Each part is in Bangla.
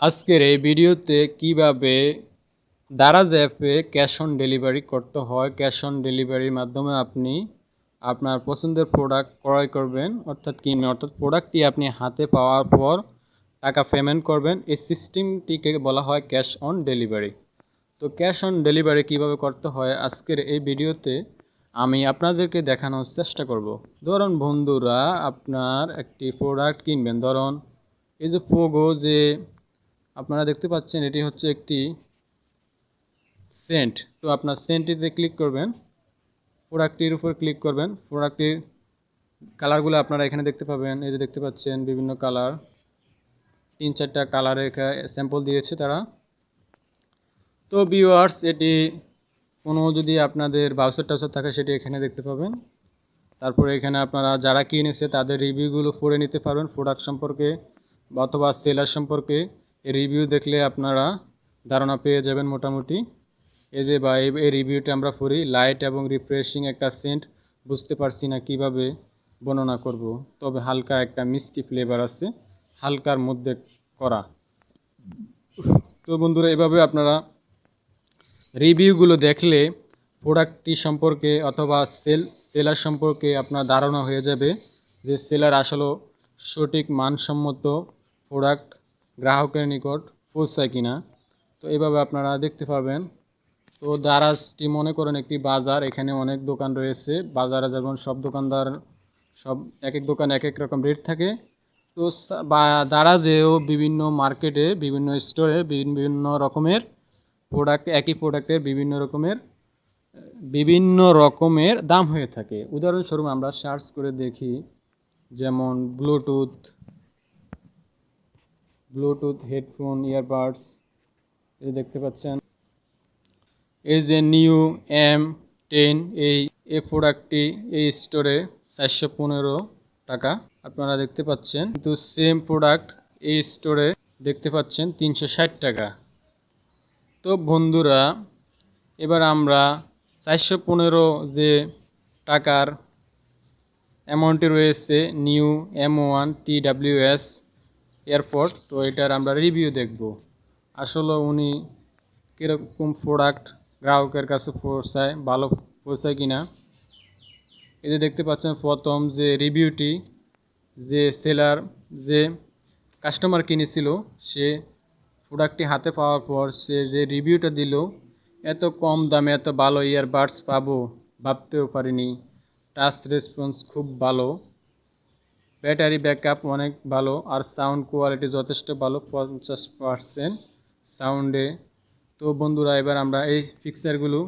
আজকের এই ভিডিওতে কিভাবে দারাজ অ্যাপে ক্যাশ অন ডেলিভারি করতে হয়। ক্যাশ অন ডেলিভারির মাধ্যমে আপনি আপনার পছন্দের প্রোডাক্ট ক্রয় করবেন, অর্থাৎ কিনবেন, অর্থাৎ প্রোডাক্টটি আপনি হাতে পাওয়ার পর টাকা পেমেন্ট করবেন। এই সিস্টেমটিকে বলা হয় ক্যাশ অন ডেলিভারি। তো ক্যাশ অন ডেলিভারি কিভাবে করতে হয় আজকের এই ভিডিওতে আমি আপনাদেরকে দেখানোর চেষ্টা করব। ধরুন বন্ধুরা, আপনার একটি প্রোডাক্ট কিনবেন, ধরুন এই যে পোগো যে আপনারা দেখতে পাচ্ছেন, এটি হচ্ছে একটি সেন্ট। তো আপনার সেন্টটিতে ক্লিক করবেন, প্রোডাক্টটির উপর ক্লিক করবেন। প্রোডাক্টটির কালারগুলো আপনারা এখানে দেখতে পাবেন। এই যে দেখতে পাচ্ছেন বিভিন্ন কালার, 3-4টা কালারের স্যাম্পল দিয়েছে তারা। তো ভিউয়ার্স, এটি কোনো যদি আপনাদের বাউচার টাউচার থাকে সেটি এখানে দেখতে পাবেন। তারপরে এখানে আপনারা যারা কিনেছে তাদের রিভিউগুলো পড়ে নিতে পারবেন প্রোডাক্ট সম্পর্কে বা অথবা সেলার সম্পর্কে। এই রিভিউ দেখলে আপনারা ধারণা পেয়ে যাবেন মোটামুটি। এই যে বা এই রিভিউটা আমরা পড়ি, লাইট এবং রিফ্রেশিং একটা সেন্ট, বুঝতে পারছি না কিভাবে বর্ণনা করব, তবে হালকা একটা মিষ্টি ফ্লেভার আছে, হালকার মধ্যে করা। তো বন্ধুরা, এভাবে আপনারা রিভিউগুলো দেখলে প্রোডাক্টটি সম্পর্কে অথবা সেলার সম্পর্কে আপনার ধারণা হয়ে যাবে যে সেলার আসলে সঠিক মানসম্মত প্রোডাক্ট গ্রাহকের নিকট পৌঁছায় কিনা। তো এইভাবে আপনারা দেখতে পারবেন। তো দারাজটি মনে করেন একটি বাজার, এখানে অনেক দোকান রয়েছে। বাজারে যেমন সব দোকানদার সব এক এক দোকান এক এক রকম রেট থাকে। তো দারাজেও বিভিন্ন মার্কেটে বিভিন্ন স্টোরে বিভিন্ন রকমের প্রোডাক্ট, একই প্রোডাক্টের বিভিন্ন রকমের দাম হয়ে থাকে। উদাহরণস্বরূপ আমরা সার্চ করে দেখি, যেমন ব্লুটুথ হেডফোন, ইয়ারবাডস, এই দেখতে পাচ্ছেন। এই যে নিউ M10, এই প্রোডাক্টটি এই স্টোরে 415 টাকা আপনারা দেখতে পাচ্ছেন, কিন্তু সেম প্রোডাক্ট এই স্টোরে দেখতে পাচ্ছেন 360 টাকা। তো বন্ধুরা, এবার আমরা 415 যে টাকার অ্যামাউন্টে রয়েছে নিউ M1 TWS এয়ারপড, তো এটার আমরা রিভিউ দেখব আসলে উনি কীরকম প্রোডাক্ট গ্রাহকের কাছে পৌঁছায়, ভালো পৌঁছায় কিনা। এই যে দেখতে পাচ্ছেন প্রথম যে রিভিউটি, যে সেলার, যে কাস্টমার কিনেছিল, সে প্রোডাক্টটি হাতে পাওয়ার পর সে যে রিভিউটা দিল, এত কম দামে এত ভালো ইয়ারবাডস পাবো ভাবতেও পারিনি। টাচ রেসপন্স খুব ভালো, ব্যাটারি ব্যাকআপ অনেক ভালো, আর সাউন্ড কোয়ালিটি যথেষ্ট ভালো, 50% সাউন্ডে। তো বন্ধুরা, এবার আমরা এই পিকচারগুলো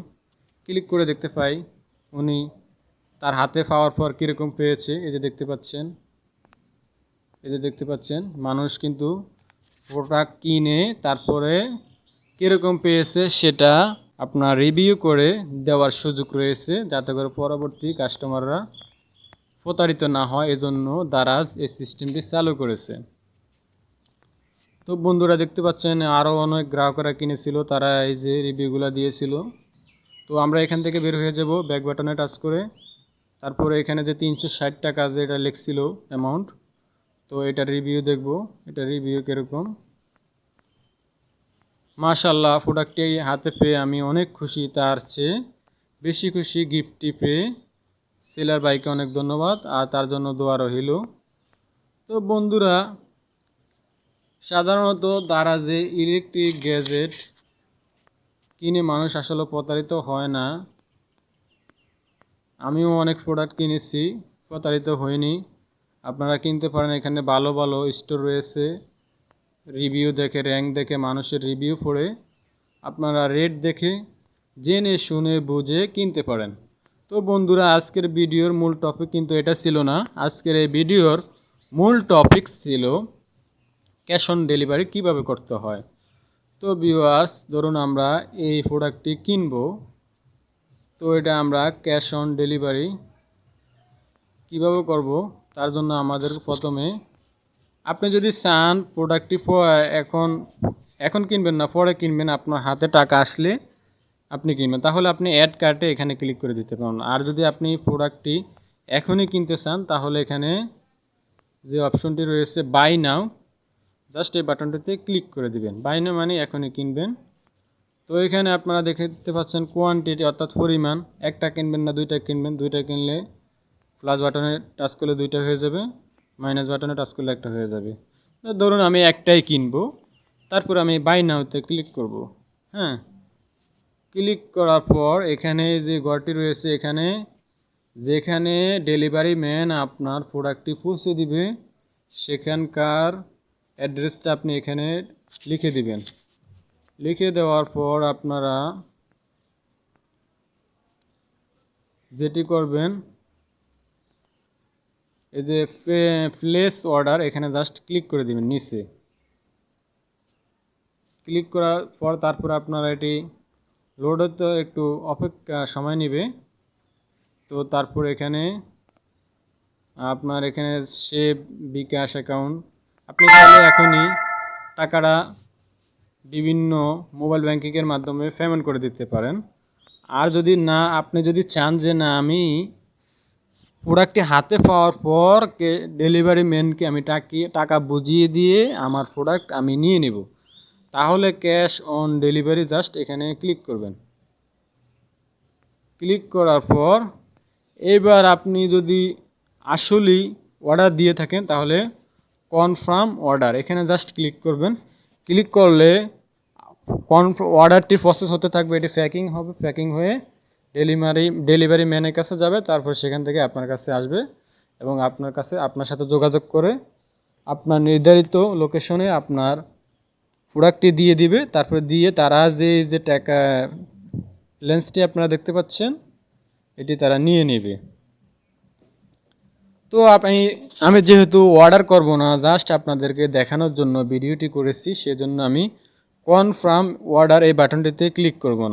ক্লিক করে দেখতে পাই উনি তার হাতে পাওয়ার পর কীরকম পেয়েছে। এই যে দেখতে পাচ্ছেন মানুষ কিন্তু প্রোডাক্ট কিনে তারপরে কীরকম পেয়েছে সেটা আপনার রিভিউ করে দেওয়ার সুযোগ রয়েছে, যাতে করে পরবর্তী কাস্টমাররা প্রতারিত না হয়। এজন্য দারাজ এই সিস্টেমটি চালু করেছে। তো বন্ধুরা, দেখতে পাচ্ছেন আরও অনেক গ্রাহকরা কিনেছিল, তারা এই যে রিভিউগুলো দিয়েছিল। তো আমরা এখান থেকে বের হয়ে যাব ব্যাক বাটনে টাচ করে। তারপরে এখানে যে 360 টাকা যে এটা লিখছিল অ্যামাউন্ট, তো এটা রিভিউ দেখব, এটা রিভিউ কীরকম। মাশাআল্লাহ, প্রোডাক্টটি হাতে পেয়ে আমি অনেক খুশি, তার চেয়ে বেশি খুশি গিফটটি পেয়ে। সেলার ভাইকে অনেক ধন্যবাদ, আর তার জন্য দোয়া রইল। তো বন্ধুরা, সাধারণত দারাজে ইলেকট্রিক গ্যাজেট কিনে মানুষ আসলে প্রতারিত হয় না। আমিও অনেক প্রোডাক্ট কিনেছি, প্রতারিত হইনি। আপনারা কিনতে পারেন, এখানে ভালো ভালো স্টোর রয়েছে। রিভিউ দেখে, র্যাঙ্ক দেখে, মানুষের রিভিউ পড়ে আপনারা রেট দেখে জেনে শুনে বুঝে কিনতে পারেন। তো বন্ধুরা, আজকের ভিডিওর মূল টপিক কিন্তু এটা ছিল না। আজকের এই ভিডিওর মূল টপিক ছিল ক্যাশ অন ডেলিভারি কিভাবে করতে হয়। তো ভিউয়ার্স, ধরুন আমরা এই প্রোডাক্টটি কিনবো, তো এটা আমরা ক্যাশ অন ডেলিভারি কিভাবে করব, তার জন্য আমাদের প্রথমে, আপনি যদি চান প্রোডাক্টটি এখন কিনবেন না, পরে কিনবেন, আপনার হাতে টাকা আসলে আপনি কিনবেন, তাহলে আপনি অ্যাড কার্টে এখানে ক্লিক করে দিতে পারেন। আর যদি আপনি প্রোডাক্টটি এখনই কিনতে চান, তাহলে এখানে যে অপশনটি রয়েছে বাই নাও, জাস্ট এই বাটনটিতে ক্লিক করে দিবেন। বাই নাও মানে এখনই কিনবেন। তো এখানে আপনারা দেখতে পাচ্ছেন কোয়ান্টিটি অর্থাৎ পরিমাণ, একটা কিনবেন না দুইটা কিনবেন, দুইটা কিনলে প্লাস বাটনে টাচ করলে দুইটা হয়ে যাবে, মাইনাস বাটনে টাচ করলে একটা হয়ে যাবে। তো ধরুন আমি একটাই কিনবো, তারপর আমি বাই নাওতে ক্লিক করব। হ্যাঁ, ক্লিক করার পর এখানে যে ঘরটি রয়েছে এখানে যেখানে ডেলিভারি ম্যান আপনার প্রোডাক্টটি পৌঁছে দিবে সেখানকার অ্যাড্রেসটা আপনি এখানে লিখে দিবেন। লিখে দেওয়ার পর আপনারা যেটি করবেন, এই যে প্লেস অর্ডার এখানে জাস্ট ক্লিক করে দিবেন নিচে। ক্লিক করার পর তারপর আপনারা এটি লোড হতে একটু অপেক্ষা সময় নেবে। তো তারপর এখানে আপনার এখানে সেভ বিকাশ অ্যাকাউন্ট, আপনি চাইলে এখনই টাকাটা বিভিন্ন মোবাইল ব্যাংকিংয়ের মাধ্যমে পেমেন্ট করে দিতে পারেন। আর যদি না, আপনি যদি চান যে না আমি প্রোডাক্টটি হাতে পাওয়ার পর ডেলিভারি ম্যানকে আমি টাকা বুঝিয়ে দিয়ে আমার প্রোডাক্ট আমি নিয়ে নেব, তাহলে ক্যাশ অন ডেলিভারি জাস্ট এখানে ক্লিক করবেন। ক্লিক করার পর এবার আপনি যদি আসলেই অর্ডার দিয়ে থাকেন তাহলে কনফার্ম অর্ডার এখানে জাস্ট ক্লিক করবেন। ক্লিক করলে অর্ডারটি প্রসেস হতে থাকবে, এটি প্যাকিং হবে, প্যাকিং হয়ে ডেলিভারি ম্যানের কাছে যাবে, তারপর সেখান থেকে আপনার কাছে আসবে এবং আপনার সাথে যোগাযোগ করে আপনার নির্ধারিত লোকেশনে আপনার প্রোডাক্টটি দিয়ে দিবে। তারপর দিয়ে তারা যে টাকা লেন্সটি আপনারা দেখতে পাচ্ছেন এটি তারা নিয়ে নেবে। তো আমি যেহেতু অর্ডার করব না, জাস্ট আপনাদেরকে দেখানোর জন্য ভিডিওটি করেছি, সেজন্য আমি কনফার্ম অর্ডার এই বাটনটিতে ক্লিক করব না।